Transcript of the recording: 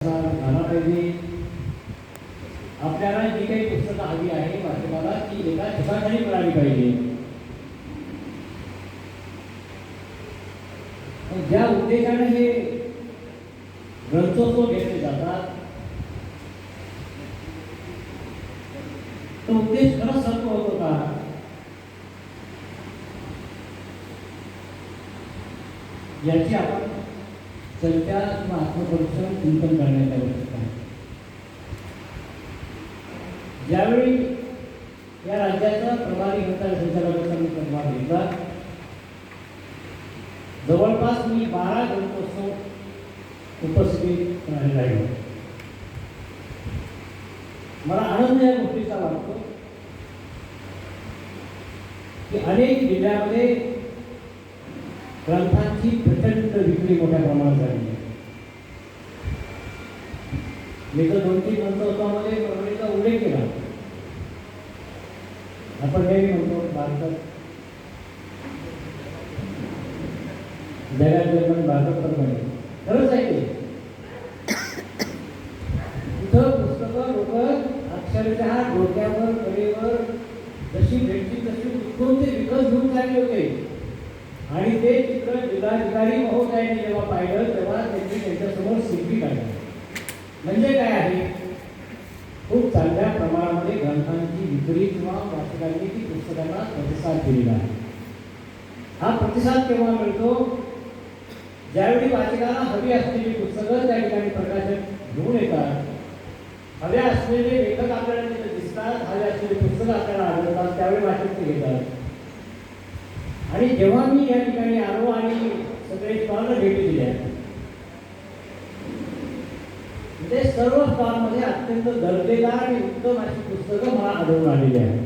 झाला पाहिजे. आपल्याला जी काही पुस्तकं हवी आहे वाचकाला ती एका ठिकाणी मिळाली पाहिजे. ज्या उद्देशाने हे ग्रंथोत्सव घेतले जातात तो उद्देश खरंच सत्य होतो का? याची आपण चर्चा किंवा आत्मपरीक्षण चिंतन करण्याची आवश्यकता आहे. ज्यावेळी या राज्याचा प्रभारी ग्रंथालय संचालकांनी पदभार घेतला जवळपास मी 12 ग्रंथोत्सव उपस्थित राहिलो. मला आनंद या गोष्टीचा वाटतो की अनेक जिल्ह्यामध्ये ग्रंथांची प्रचंड विक्री मोठ्या प्रमाणात झाली आहे. मी तर 2-3 ग्रंथोत्सवामध्ये परभणीचा उल्लेख केला. आपण नेहमी म्हणतो भारतात जगात जर्मनी भारतात परभणी खरंच आहे ते. तिथं पुस्तकं लोक अक्षरशः डोक्यावर कडेवर जशी भेटली तशी उठून ते विकत घेऊन चालले होते. आणि ते चित्र जिल्हाधिकारी महोदयांनी जेव्हा पाहिलं तेव्हा त्यांनी त्यांच्यासमोर शिल्पी काढली. म्हणजे काय आहे, खूप चांगल्या प्रमाणामध्ये ग्रंथांची विक्री किंवा वाचकांनी ती पुस्तकांना प्रतिसाद दिलेला आहे. हा प्रतिसाद केव्हा मिळतो? ज्यावेळी वाचकाला हवी असलेली पुस्तकं त्या ठिकाणी प्रकाशक घेऊन येतात. हवे असलेले लेखक आपल्याला तिथे दिसतात, हवे असलेले पुस्तकं आपल्याला आढळतात, त्यावेळी वाचक ते घेतात. आणि जेव्हा मी या ठिकाणी आलो आणि सगळे स्टॉलला भेटी दिल्या म्हणजे सर्व स्टॉलमध्ये अत्यंत दर्जेदार आणि उत्तम अशी पुस्तकं मला आढळून आलेली आहेत.